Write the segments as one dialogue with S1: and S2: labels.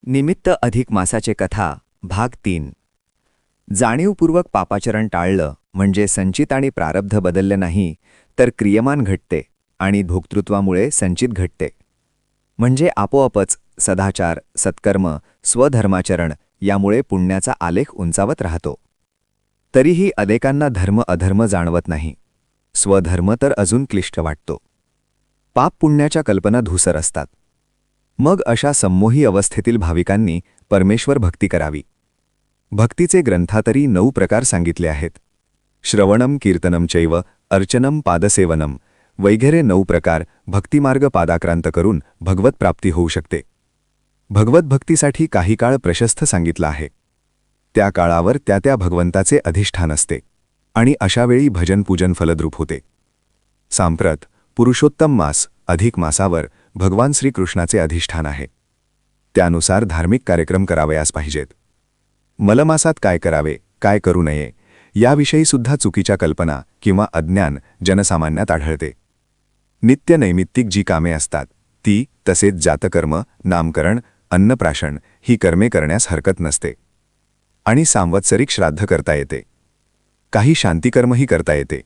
S1: निमित्त अधिक मासाचे कथा भाग 3. जाणीवपूर्वक पापाचरण टाळलं म्हणजे संचित आणि प्रारब्ध बदलले नाही तर क्रियमान घटते आणि भोक्तृत्वामुळे संचित घटते. म्हणजे आपोआपच सदाचार, सत्कर्म, स्वधर्माचरण यामुळे पुण्याचा आलेख उंचावत राहतो. तरीही अनेकांना धर्म अधर्म जाणवत नाही. स्वधर्म तर अजून क्लिष्ट वाटतो. पाप पुण्याच्या कल्पना धूसर असतात. मग अशा संमोही अवस्थेतील भाविकांनी परमेश्वर भक्ती करावी. भक्तीचे ग्रंथातरी 9 प्रकार सांगितले आहेत. श्रवणम कीर्तनम चैव अर्चनम पादसेवनम वगैरे 9 प्रकार भक्तिमार्ग पादाक्रांत करून भगवत प्राप्ती होऊ शकते. भगवत भक्तीसाठी काही काळ प्रशस्त सांगितला आहे. त्या काळावर त्या भगवंताचे अधिष्ठान असते आणि अशावेळी भजनपूजन फलद्रूप होते. सांप्रत पुरुषोत्तम मास अधिक मासावर भगवान श्रीकृष्णाचे अधिष्ठान आहे. त्यानुसार धार्मिक कार्यक्रम करावयास पाहिजेत. मलमासात काय करावे, काय करू नये याविषयी सुद्धा चुकीच्या कल्पना किंवा अज्ञान जनसामान्यात आढळते. नित्य नैमित्तिक जी कामे असतात ती, तसेच जातकर्म, नामकरण, अन्नप्राशन ही कर्मे करण्यास हरकत नसते. आणि सांवत्सरिक श्राद्ध करता येते. काही शांतिकर्मही करता येते.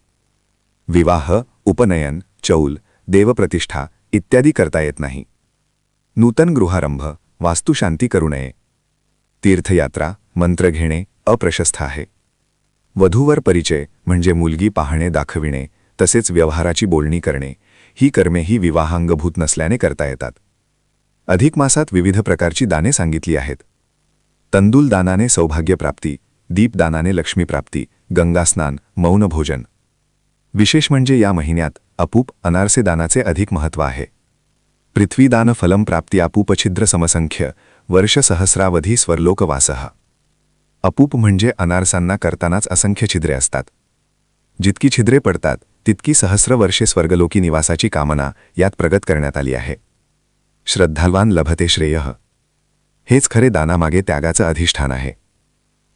S1: विवाह, उपनयन, चौल, देवप्रतिष्ठा इत्यादी करता येत नाही. नूतन गृहारंभ, वास्तुशांती करू नये. तीर्थयात्रा, मंत्र घेणे अप्रशस्त आहे. वधूवर परिचय म्हणजे मुलगी पाहणे दाखविणे तसेच व्यवहाराची बोलणी करणे ही कर्मेही विवाहांगभूत नसल्याने करता येतात. अधिक मासात विविध प्रकारची दाने सांगितली आहेत. तंदूल दानाने सौभाग्यप्राप्ती, दीपदानाने लक्ष्मीप्राप्ती, गंगास्नान, मौन भोजन. विशेष म्हणजे या महिन्यात अपूप अनारसे दानाचे अधिक महत्त्व आहे. पृथ्वीदान फलम प्राप्ती अपूप छिद्र समसंख्य वर्ष सहस्रावधी स्वर्लोकवासः. अपूप म्हणजे अनारसांना करतानाच असंख्य छिद्रे असतात. जितकी छिद्रे पडतात तितकी सहस्र वर्षे स्वर्गलोकी निवासाची कामना यात प्रगत करण्यात आली आहे. श्रद्धावान लभते श्रेयः. हेच खरे दानामागे त्यागाचं अधिष्ठान आहे.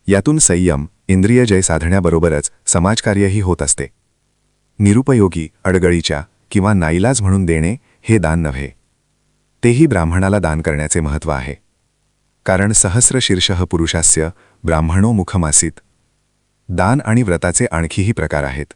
S1: यातून संयम, इंद्रियजय साधण्याबरोबरच समाजकार्यही होत असते. निरुपयोगी, अडगळीच्या किंवा नाईलाज म्हणून देणे हे दान नव्हे. तेही ब्राह्मणाला दान करण्याचे महत्त्व आहे. कारण सहस्र शीर्षः पुरुषास्य ब्राह्मणो मुखमासीत. दान आणि व्रताचे आणखीही प्रकार आहेत.